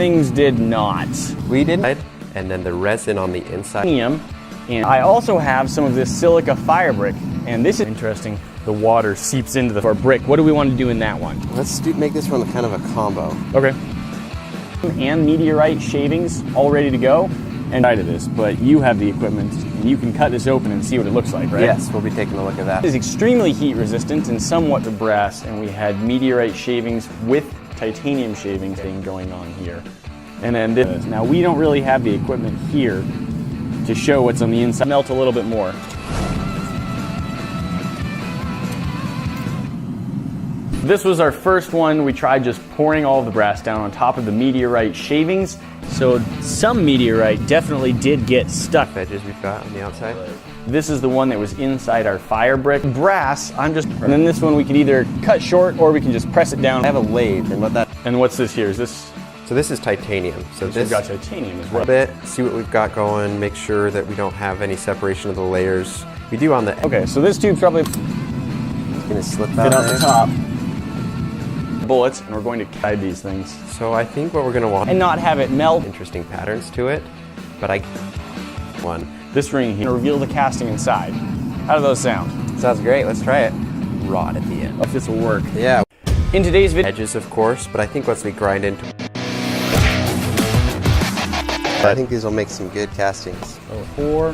things did not. We did, and then the resin on the inside. And I also have some of this silica fire brick, and this is interesting. The water seeps into our brick. What do we want to do in that one? Let's make this one kind of a combo. Okay. And meteorite shavings all ready to go. And I did this, but you have the equipment, and you can cut this open and see what it looks like, right? Yes, we'll be taking a look at that. It is extremely heat resistant and somewhat of brass, and we had meteorite shavings with titanium shavings going on here. And then this. Now we don't really have the equipment here to show what's on the inside. Melt a little bit more. This was our first one. We tried just pouring all of the brass down on top of the meteorite shavings. So some meteorite definitely did get stuck. Edges we've got on the outside. This is the one that was inside our fire brick. Brass, and then this one we can either cut short or we can just press it down. I have a lathe, and what's this here? Is this? So this is titanium. So we've got titanium as well. A bit, see what we've got going, make sure that we don't have any separation of the layers. We do on the. Okay, so this tube's probably gonna slip out the top. Bullets, and we're going to guide these things. So I think what we're going to want and not have it melt. Interesting patterns to it, but one. This ring here reveal the casting inside. How do those sound? Sounds great. Let's try it. Rod at the end. If this will work. Yeah. In today's video, edges of course, but I think once we grind into, I think these will make some good castings. So 4.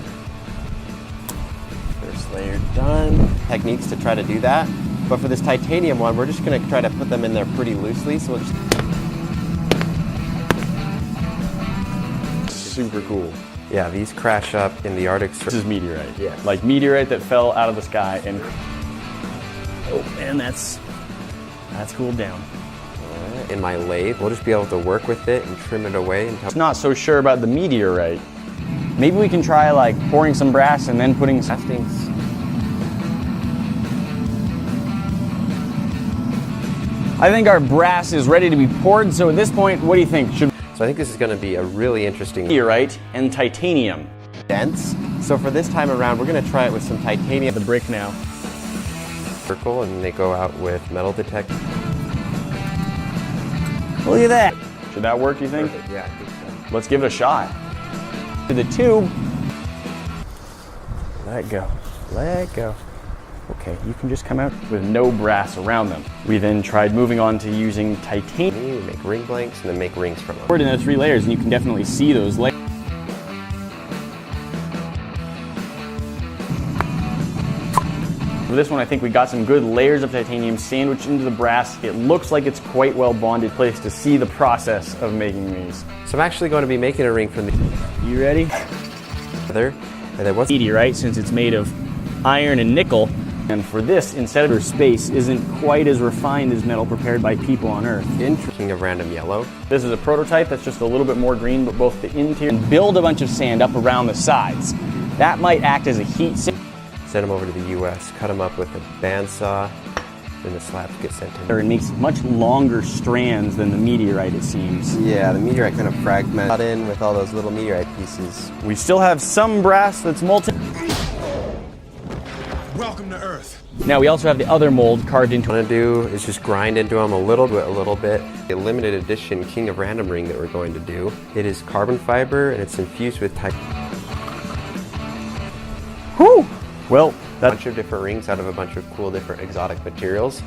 First layer done. Techniques to try to do that. But for this titanium one, we're just going to try to put them in there pretty loosely. So we'll just. Super cool. Yeah, these crash up in the Arctic. This is meteorite. Yeah. Like meteorite that fell out of the sky and. Oh, and that's cooled down. In my lathe, we'll just be able to work with it and trim it away. It's not so sure about the meteorite. Maybe we can try like pouring some brass and then putting castings. I think our brass is ready to be poured, so at this point, what do you think? So I think this is going to be a really interesting meteorite and titanium. Dense. So for this time around, we're going to try it with some titanium. The brick now. Circle, and they go out with metal detector. Look at that. Should that work, you think? Perfect. Yeah, I think so. Let's give it a shot. To the tube. Let go. Let go. Okay, you can just come out with no brass around them. We then tried moving on to using titanium. We make ring blanks and then make rings from them. Poured in the 3 layers, and you can definitely see those layers. For this one, I think we got some good layers of titanium sandwiched into the brass. It looks like it's quite well bonded place to see the process of making these. So I'm actually going to be making a ring from the. You ready? And then what's meteorite, since it's made of iron and nickel. And for this, instead of space, isn't quite as refined as metal prepared by people on Earth. Interesting of random yellow. This is a prototype that's just a little bit more green, but both the interior and build a bunch of sand up around the sides. That might act as a heat sink. Send them over to the U.S., cut them up with a bandsaw, then the slabs get sent in. It makes much longer strands than the meteorite, it seems. Yeah, the meteorite kind of fragmented in with all those little meteorite pieces. We still have some brass that's molten. Welcome to Earth. Now we also have the other mold carved into. What I'm going to do is just grind into them a little bit. The limited edition King of Random ring that we're going to do. It is carbon fiber and it's infused with Whew! Well, that's a bunch of different rings out of a bunch of cool different exotic materials.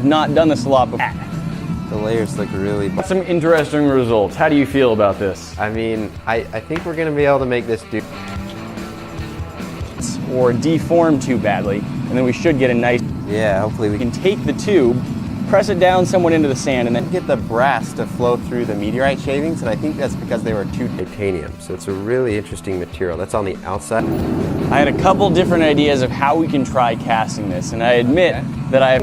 Not done this a lot before. The layers look really. Some interesting results. How do you feel about this? I mean, I think we're going to be able to make this do. Or deform too badly, and then we should get a nice. Yeah, hopefully we can take the tube, press it down somewhat into the sand, and then get the brass to flow through the meteorite shavings, and I think that's because they were too titanium. So it's a really interesting material. That's on the outside. I had a couple different ideas of how we can try casting this, and I admit that I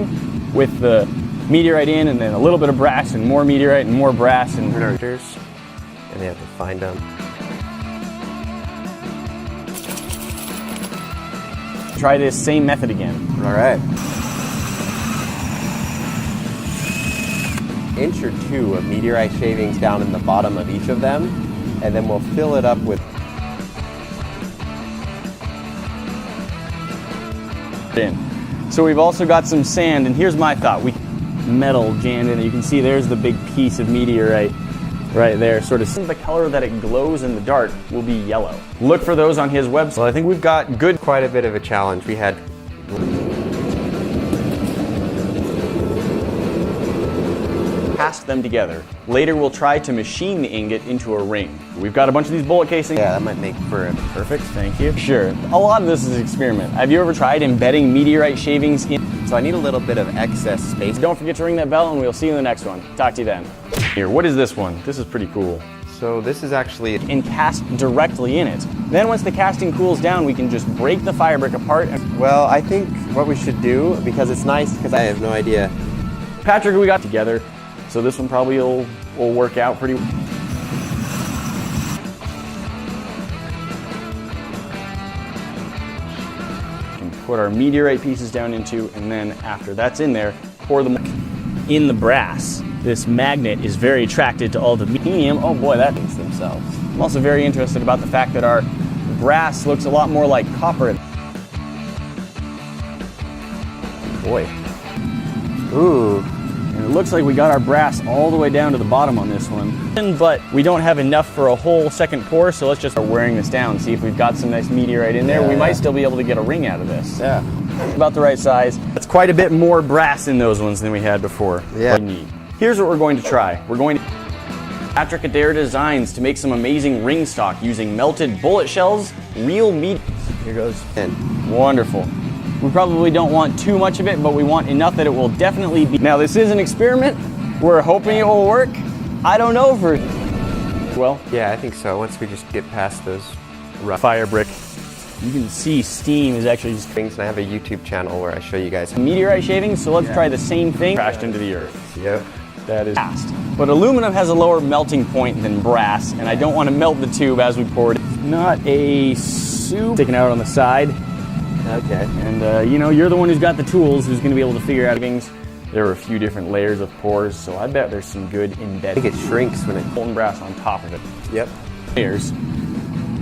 with the meteorite in, and then a little bit of brass, and more meteorite, and more brass, and they have to find them. Try this same method again. All right. 1 or 2 inches of meteorite shavings down in the bottom of each of them, and then we'll fill it up with. So we've also got some sand, and here's my thought. We metal jammed in. You can see there's the big piece of meteorite. right there, sort of the color that it glows in the dark will be yellow. Look for those on his website. Well, I think we've got quite a bit of a challenge. We had cast them together. Later we'll try to machine the ingot into a ring. We've got a bunch of these bullet casings. that might make for a Perfect, thank you. Sure, a lot of this is experiment. Have you ever tried embedding meteorite shavings in? So I need a little bit of excess space. Don't forget to ring that bell and we'll see you in the next one. Talk to you then. Here, what is this one? This is pretty cool. So this is actually And cast directly in it. Then once the casting cools down, we can just break the fire brick apart. well, I think what we should do, because it's nice, because I have no idea. Patrick, we got together, so this one probably will work out pretty well. Put our meteorite pieces down into, and then after that's in there, pour them in the brass. This magnet is very attracted to all the medium. Oh boy, that means themselves. I'm also very interested about the fact that our brass looks a lot more like copper. Boy. Ooh. And it looks like we got our brass all the way down to the bottom on this one. But we don't have enough for a whole second pour, so let's just start wearing this down, see if we've got some nice meteorite in there. We might still be able to get a ring out of this. Yeah. About the right size. That's quite a bit more brass in those ones than we had before. Yeah. Here's what we're going to try. We're going to Patrick Adair Designs to make some amazing ring stock using melted bullet shells, real meat. Here goes. Wonderful. We probably don't want too much of it, but we want enough that it will definitely be. Now this is an experiment. We're hoping it will work. I don't know for well. Yeah, I think so. Once we just get past those rough Fire brick. You can see steam is actually just things, and I have a YouTube channel where I show you guys. meteorite shavings, so let's try the same thing. Crashed into the earth. Yep. That is fast. But aluminum has a lower melting point than brass, and I don't want to melt the tube as we pour it. Not a soup sticking out on the side. Okay. And you know, you're the one who's got the tools, who's going to be able to figure out things. There are a few different layers of pores, so I bet there's some good embedded. I think it shrinks when it. Molten brass on top of it. Yep. Layers.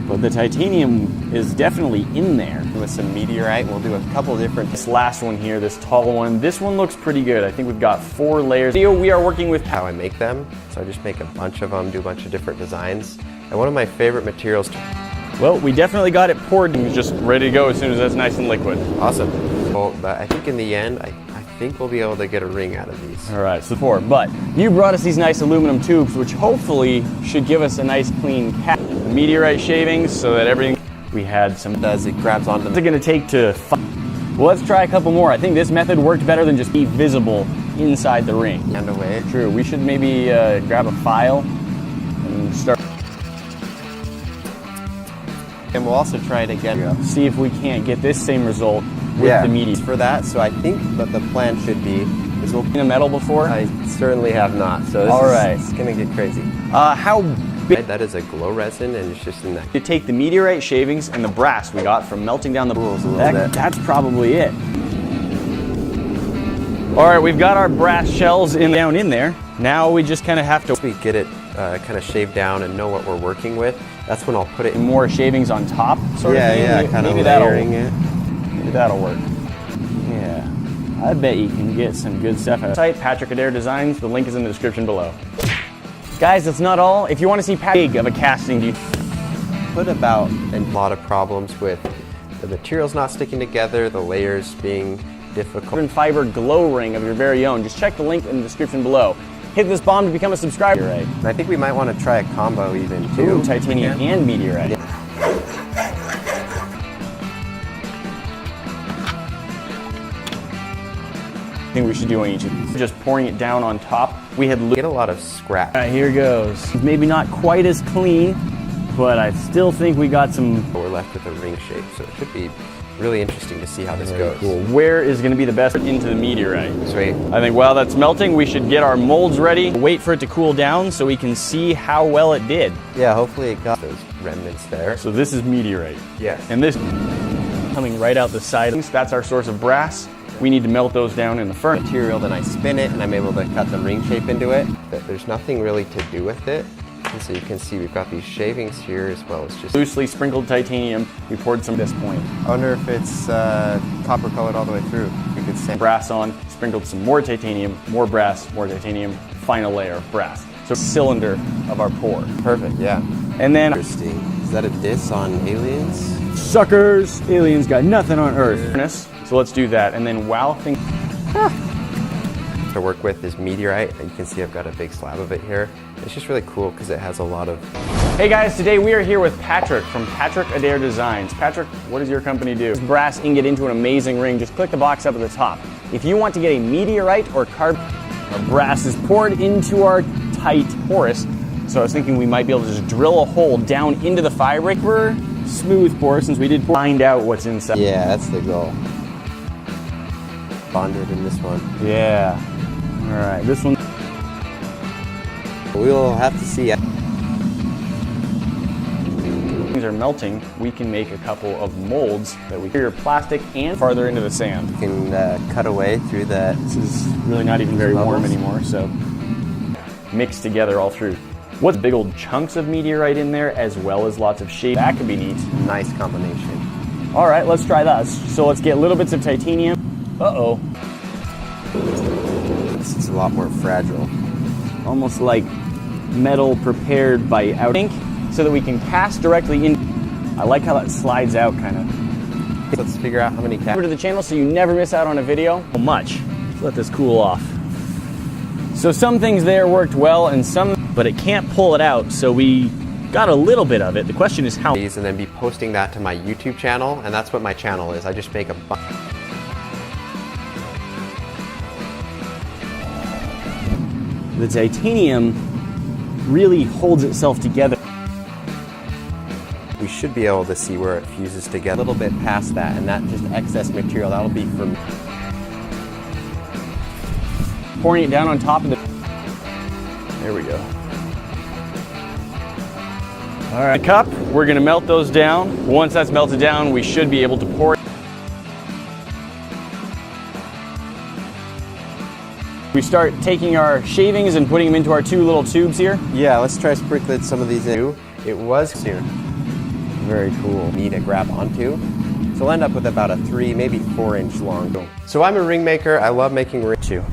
But the titanium is definitely in there. With some meteorite, we'll do a couple different. This last one here, this tall one, this one looks pretty good. I think we've got 4 layers. We are working with How I make them. So I just make a bunch of them, do a bunch of different designs. And one of my favorite materials. Well, we definitely got it poured and just ready to go as soon as that's nice and liquid. Awesome. Well, but I think in the end, I think we'll be able to get a ring out of these. All right, so pour. But you brought us these nice aluminum tubes, which hopefully should give us a nice clean cap. Meteorite shavings, so that everything we had some. Does it grabs onto What's them? it going to take to? Well, let's try a couple more. I think this method worked better than just be visible inside the ring. And away. True. We should maybe grab a file and start. And we'll also try it again. See if we can't get this same result with the meteor. For that, so I think that the plan should be is we'll. In a metal before? I certainly have not. So this All right. it's gonna get crazy. How big? That is a glow resin, and it's just in that. To take the meteorite shavings and the brass we got from melting down the Cools a little bit. That's probably it. All right, we've got our brass shells down in there. Now we just kind of have to. Once we get it kind of shaved down and know what we're working with, that's when I'll put it in. More shavings on top, sort of thing. Kind of Maybe layering it. Maybe that'll work. Yeah, I bet you can get some good stuff out of site. Patrick Adair Designs. The link is in the description below. Guys, that's not all. If you want to see big of a casting, do you Put about a lot of problems with the materials not sticking together, the layers being difficult. carbon fiber glow ring of your very own? Just check the link in the description below. Hit this bomb to become a subscriber. Right. And I think we might want to try a combo even too. Ooh, titanium and meteorite. I think we should do on each of these. Just pouring it down on top. We had Get a lot of scrap. All right, here goes. Maybe not quite as clean, but I still think we got some. We're left with a ring shape, so it should be really interesting to see how this goes. Cool. Where is going to be the best into the meteorite? Sweet. I think while that's melting, we should get our molds ready. Wait for it to cool down so we can see how well it did. Yeah, hopefully it got those remnants there. So this is meteorite. Yes. And this coming right out the side. That's our source of brass. We need to melt those down in the furnace. Material, then I spin it and I'm able to cut the ring shape into it. But there's nothing really to do with it. And so you can see we've got these shavings here as well as just Loosely sprinkled titanium. We poured some at this point. I wonder if it's copper colored all the way through. You could say Brass on, sprinkled some more titanium, more brass, more titanium, final layer of brass. So cylinder of our pour. Perfect, yeah. And then Interesting. Is that a diss on aliens? suckers, aliens got nothing on Earth. So let's do that. And then wow thing. To work with is meteorite. You can see I've got a big slab of it here. It's just really cool because it has a lot of... Hey guys, today we are here with Patrick from Patrick Adair Designs. Patrick, what does your company do? This brass ingot into an amazing ring. Just click the box up at the top. If you want to get a meteorite or carbon, our brass is poured into our tight porous. So I was thinking we might be able to just drill a hole down into the fiber. Smooth pour, since we did find out what's inside. Yeah, that's the goal. Bonded in this one. Yeah. All right, this one. We'll have to see. Things are melting. We can make a couple of molds that we clear plastic and farther into the sand. You can cut away through that. This is really not even very warm anymore, so mixed together all through. What's big old chunks of meteorite in there, as well as lots of shade. That could be neat. Nice combination. All right, let's try that. So let's get little bits of titanium. Uh-oh. This is a lot more fragile. Almost like metal prepared by outing, so that we can cast directly in. I like how that slides out, kind of. Let's figure out how many Over to the channel so you never miss out on a video. Much. Let's let this cool off. So some things there worked well, and some, but it can't pull it out, so we got a little bit of it. The question is how. And then be posting that to my YouTube channel, and that's what my channel is. I just make a bunch. The titanium really holds itself together. We should be able to see where it fuses together. A little bit past that, and that just excess material, that'll be from... Pouring it down on top of the... There we go. All right, cup, we're gonna melt those down. Once that's melted down, we should be able to pour it. We start taking our shavings and putting them into our two little tubes here. Yeah, let's try sprinkling some of these in. It was soon. Very cool. Me to grab onto. So we'll end up with about a 3, maybe 4 inch long. So I'm a ring maker. I love making rings too.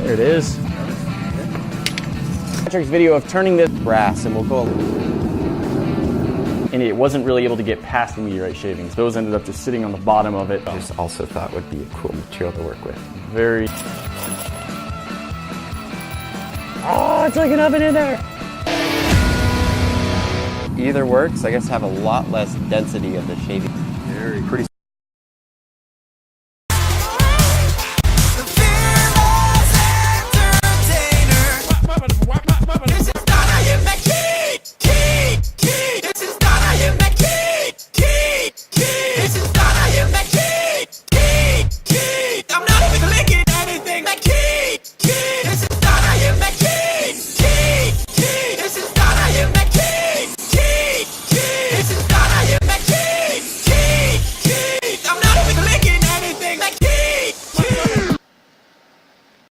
There it is. Patrick's video of turning this Brass, and we'll go. And it wasn't really able to get past the meteorite shavings. Those ended up just sitting on the bottom of it. I just also thought would be a cool material to work with. Very... Oh, it's like an oven in there! Either works. I guess have a lot less density of the shaving. Very pretty.